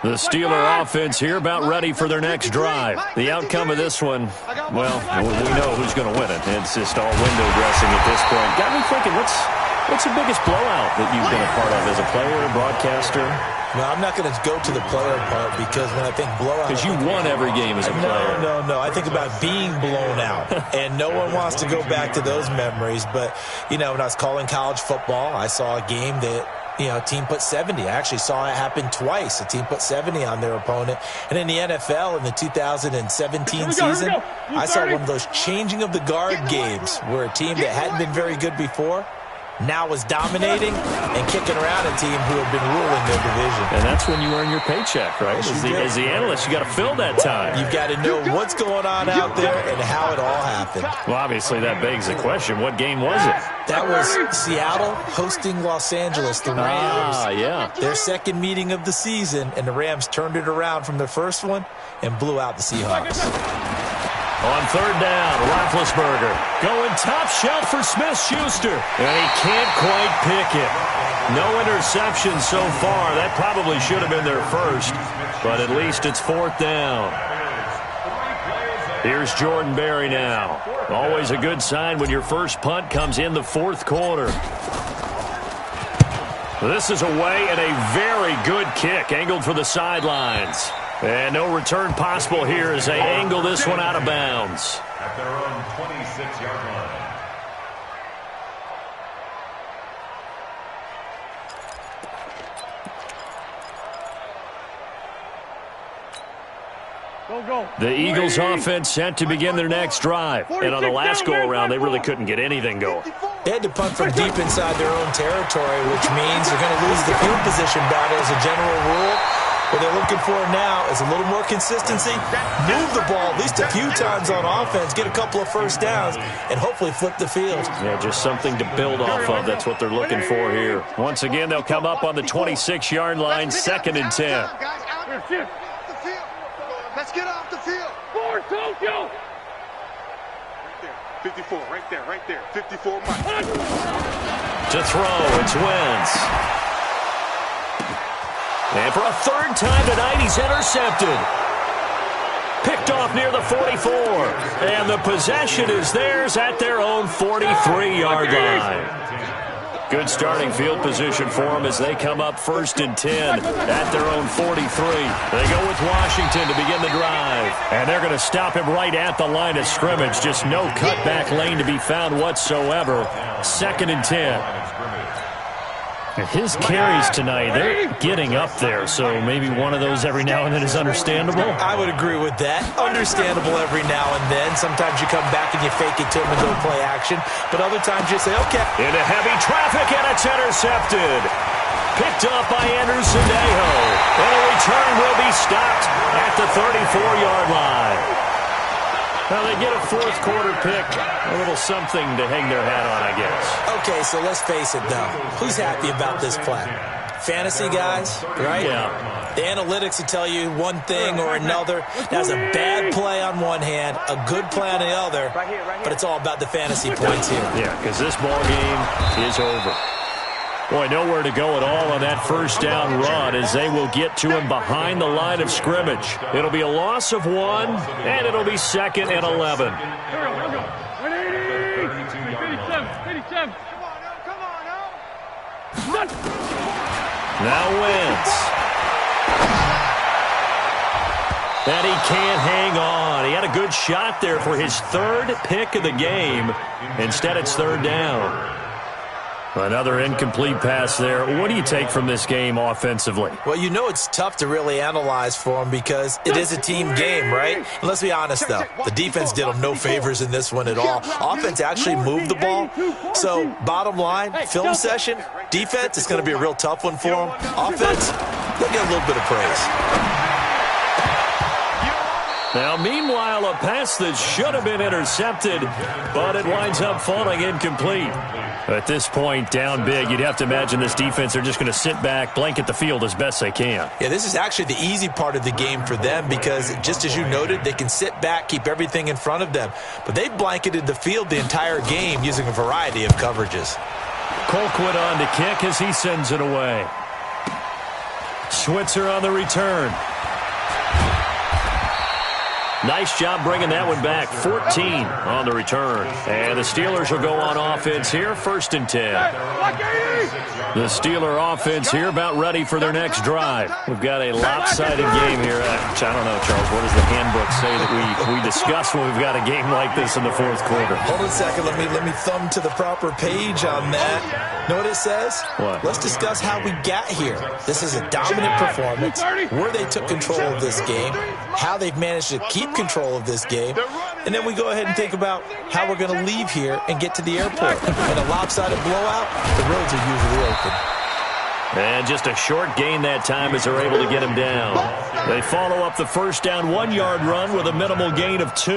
B: The Steeler offense here about ready for their next drive. The outcome of this one, well, we know who's going to win it. It's just all window dressing at this point. Got me thinking, what's the biggest blowout that you've been a part of as a player, broadcaster?
C: No, I'm not going to go to the player part because when I think blowout...
B: Because you won every game as a player.
C: No. I think about being blown out. And no one wants to go back to those memories. But, when I was calling college football, I saw a game that... a team put 70. I actually saw it happen twice. A team put 70 on their opponent. And in the NFL, in the 2017 season, I saw one of those changing of the guard games where a team that hadn't been very good before now was dominating and kicking around a team who had been ruling their division.
B: And that's when you earn your paycheck, right? As the analyst, you got to fill that time.
C: You've got to know what's going on out there and how it all happened.
B: Well, obviously, that begs the question, what game was it?
C: That was Seattle hosting Los Angeles, the Rams.
B: Yeah.
C: Their second meeting of the season, and the Rams turned it around from their first one and blew out the Seahawks.
B: On third down, Roethlisberger going top shelf for Smith-Schuster. And he can't quite pick it. No interceptions so far. That probably should have been their first, but at least it's fourth down. Here's Jordan Berry now. Always a good sign when your first punt comes in the fourth quarter. This is away and a very good kick, angled for the sidelines. And no return possible here as they angle this one out of bounds.
E: At their own 26-yard line.
B: The Eagles offense set to begin their next drive. And on the last go-around, they really couldn't get anything going.
C: They had to punt from deep inside their own territory, which means they're going to lose the field position battle as a general rule. What they're looking for now is a little more consistency, move the ball at least a few times on offense, get a couple of first downs, and hopefully flip the field.
B: Yeah, just something to build off of. That's what they're looking for here. Once again, they'll come up on the 26-yard line, 2nd and 10.
D: Let's get off the field.
F: For Tokyo.
D: Right there. 54, right there. 54, Mike.
B: To throw, it's Wentz. And for a third time tonight, he's intercepted. Picked off near the 44. And the possession is theirs at their own 43-yard line. Good starting field position for them as they come up 1st and 10 at their own 43. They go with Washington to begin the drive. And they're going to stop him right at the line of scrimmage. Just no cutback lane to be found whatsoever. 2nd and 10. And his carries tonight, they're getting up there, so maybe one of those every now and then is understandable.
C: I would agree with that. Understandable every now and then. Sometimes you come back and you fake it to him and go play action, but other times you say, okay.
B: Into heavy traffic, and it's intercepted. Picked up by Anderson Aho. And a return will be stopped at the 34-yard line. Well, they get a fourth quarter pick, a little something to hang their hat on, I guess.
C: Okay, so let's face it, though. Who's happy about this play? Fantasy guys, right?
B: Yeah.
C: The analytics will tell you one thing or another. That's a bad play on one hand, a good play on the other, but it's all about the fantasy points here.
B: Yeah, because this ball game is over. Boy, nowhere to go at all on that first down run as they will get to him behind the line of scrimmage. It'll be a loss of 1, and it'll be 2nd and 11.
F: Here we go. 87.
D: Come on now.
B: Now Wentz. And he can't hang on. He had a good shot there for his 3rd pick of the game. Instead, it's 3rd down. Another incomplete pass there. What do you take from this game offensively?
C: Well, you know it's tough to really analyze for them because it is a team game, right? And let's be honest, though. The defense did them no favors in this one at all. Offense actually moved the ball. So, bottom line, film session, defense is going to be a real tough one for them. Offense, they'll get a little bit of praise.
B: Now, meanwhile, a pass that should have been intercepted, but it winds up falling incomplete. At this point, down big, you'd have to imagine this defense are just going to sit back, blanket the field as best they can.
C: Yeah, this is actually the easy part of the game for them because, just as you noted, they can sit back, keep everything in front of them. But they blanketed the field the entire game using a variety of coverages.
B: Colquitt on to kick as he sends it away. Switzer on the return. Nice job bringing that one back. 14 on the return. And the Steelers will go on offense here, 1st and 10. The Steeler offense here about ready for their next drive. We've got a lopsided game here. I don't know, Charles, what does the handbook say that we discuss when we've got a game like this in the 4th quarter?
C: Hold on a second. Let me thumb to the proper page on that. Know what it says?
B: What?
C: Let's discuss how we got here. This is a dominant performance, where they took control of this game, how they've managed to keep control of this game, and then we go ahead and think about how we're going to leave here and get to the airport. In a lopsided blowout, the roads are usually open.
B: And just a short gain that time as they're able to get him down. They follow up the first down 1-yard run with a minimal gain of 2.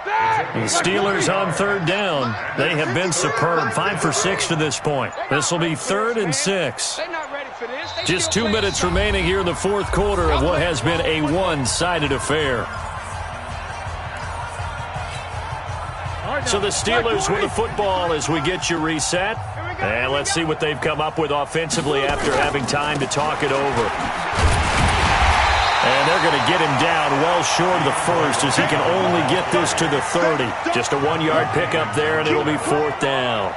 B: The Steelers on 3rd down. They have been superb. 5 for 6 to this point. This will be 3rd and 6. Just 2 minutes remaining here in the 4th quarter of what has been a one-sided affair. So the Steelers with the football as we get you reset. And let's see what they've come up with offensively after having time to talk it over. And they're going to get him down well short of the first as he can only get this to the 30. Just a 1-yard pickup there, and it'll be 4th down.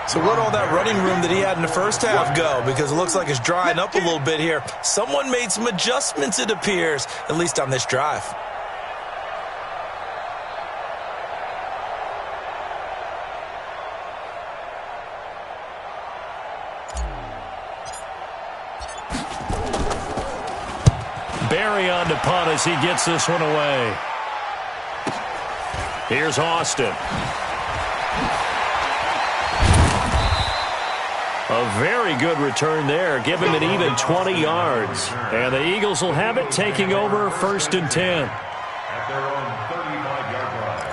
C: So where'd all that running room that he had in the first half go? Because it looks like it's drying up a little bit here. Someone made some adjustments, it appears, at least on this drive.
B: Barry on to punt as he gets this one away. Here's Austin. A very good return there. Give him an even 20 yards. And the Eagles will have it, taking over 1st and 10.
E: At their own 35-yard line.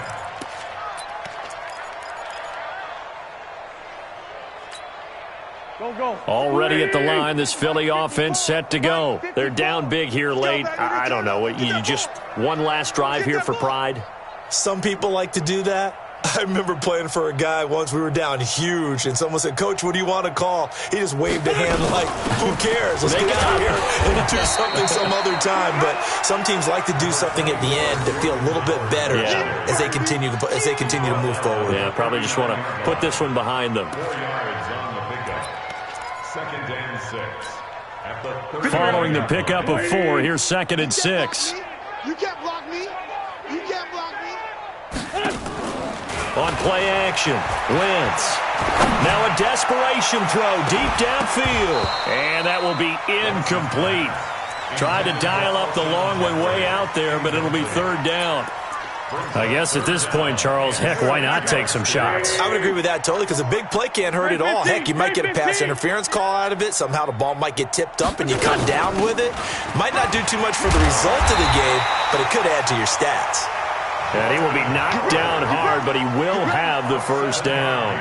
B: Already at the line, this Philly offense set to go. They're down big here late. I don't know. You just one last drive here for pride?
C: Some people like to do that. I remember playing for a guy once. We were down huge, and someone said, "Coach, what do you want to call?" He just waved a hand like, who cares? Let's get out here and do something some other time. But some teams like to do something at the end to feel a little bit better as they continue to move forward.
B: Yeah, probably just want to put this one behind them.
E: 4 yards on the pickup. 2nd and 6. At the 30.
B: Following the pickup of 4, here's 2nd and 6.
D: You can't block me. You can't block me.
B: On play action, Wentz. Now a desperation throw deep downfield. And that will be incomplete. Tried to dial up the long way out there, but it'll be 3rd down. I guess at this point, Charles, heck, why not take some shots?
C: I would agree with that totally, because a big play can't hurt at all. Heck, you might get a pass interference call out of it. Somehow the ball might get tipped up and you come down with it. Might not do too much for the result of the game, but it could add to your stats.
B: And he will be knocked down hard, but he will have the 1st down.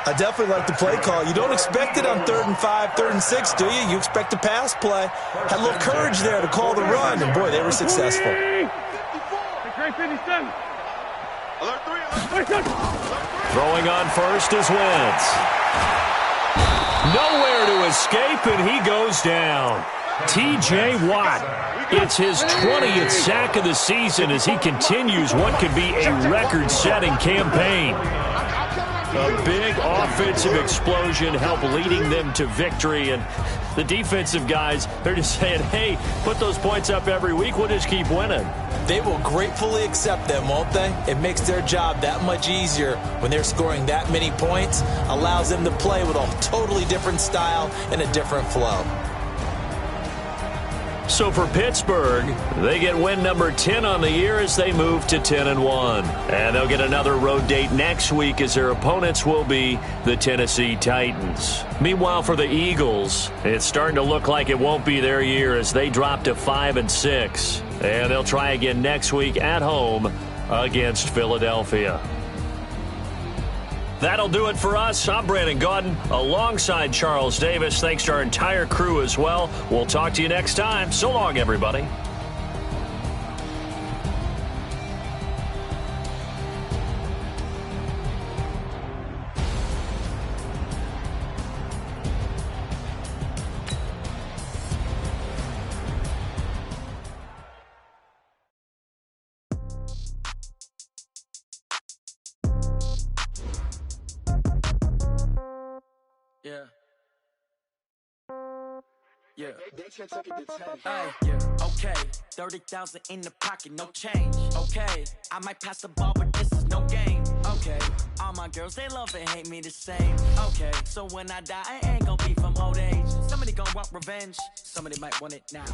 C: I definitely like the play call. You don't expect it on 3rd and 5, 3rd and 6, do you? You expect a pass play. Had a little courage there to call the run, and boy, they were successful.
B: Throwing on first is Wentz. Nowhere to escape, and he goes down. T.J. Watt. It's his 20th sack of the season as he continues what could be a record-setting campaign. A big offensive explosion helped leading them to victory, and the defensive guys, they're just saying, hey, put those points up every week, we'll just keep winning.
C: They will gratefully accept them, won't they? It makes their job that much easier when they're scoring that many points, allows them to play with a totally different style and a different flow.
B: So for Pittsburgh, they get win number 10 on the year as they move to 10-1. And they'll get another road date next week as their opponents will be the Tennessee Titans. Meanwhile, for the Eagles, it's starting to look like it won't be their year as they drop to 5-6. And they'll try again next week at home against Philadelphia. That'll do it for us. I'm Brandon Gaudin alongside Charles Davis. Thanks to our entire crew as well. We'll talk to you next time. So long, everybody.
I: Okay, 30,000 in the pocket, no change. Okay, I might pass the ball, but this is no game. Okay, all my girls, they love and hate me the same. Okay, so when I die, I ain't gon' be from old age. Somebody gon' want revenge, somebody might want it now.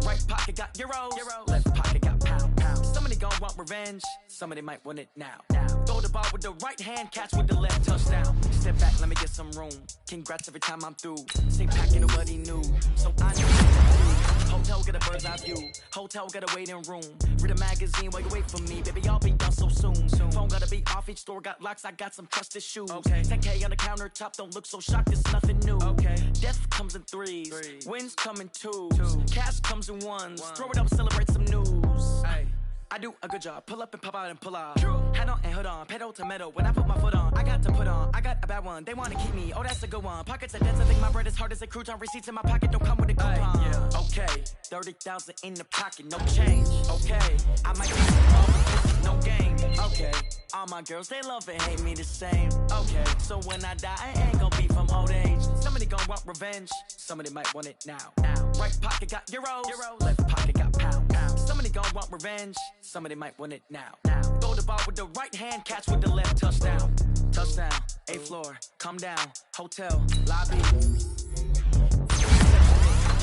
I: Right pocket got euros, left pocket got pounds. Somebody gon' want revenge, somebody might want it now. Throw the ball with the right hand, catch with the left, touchdown. Step back, let me get some room. Congrats every time I'm through. Same packet of what he knew, so I know what to do. Hotel got a bird's eye view. Hotel got a waiting room. Read a magazine while you wait for me, baby. I'll be done so soon. Phone gotta be off. Each store got locks. I got some trusted shoes. Okay. 10K on the countertop. Don't look so shocked. It's nothing new. Okay. Death comes in threes. Wins come in twos. Cash comes in ones. Throw it up, celebrate some news. Ay. I do a good job. Pull up and pop out and pull out. Head on and hood on. Pedal to metal. When I put my foot on, I got to put on. I got a bad one. They want to keep me. Oh, that's a good one. Pockets are dense. I think my bread is hard as a crouton. Receipts in my pocket don't come with a coupon. Okay. 30,000 in the pocket. No change. Okay. I might be no game. Okay. All my girls, they love and hate me the same. Okay. So when I die, I ain't gon' be from old age. Somebody gon' want revenge. Somebody might want it now. Right pocket got euros. Left pocket got pounds. Somebody gon' want revenge. Somebody might want it now. Throw the ball with the right hand, catch with the left, touchdown. Touchdown, 8th floor, come down, hotel, lobby.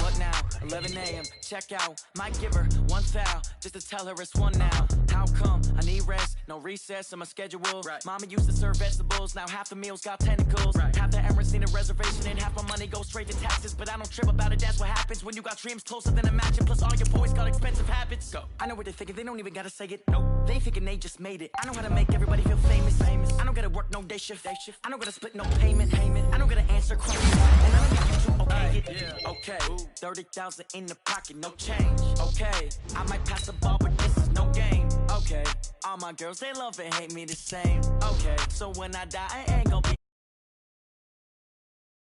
I: What now? 11 a.m. Check out. Might give her one foul just to tell her it's one now. How come? I need rest. No recess in my schedule. Right. Mama used to serve vegetables. Now half the meals got tentacles. Right. Half the Emirates need a reservation and half my money goes straight to taxes. But I don't trip about it. That's what happens when you got dreams closer than a match. And plus all your boys got expensive habits. Go. I know what they're thinking. They don't even gotta say it. Nope. They thinking they just made it. I know how to make everybody feel famous. I don't gotta work no day shift. I don't gotta split no payment. I don't gotta answer questions. And I don't need you to okay it. Okay. 30,000 in the pocket, no change. Okay. I might pass the ball, but this is no game. Okay. All my girls, they love and hate me the same. Okay. So when I die, I ain't gon' be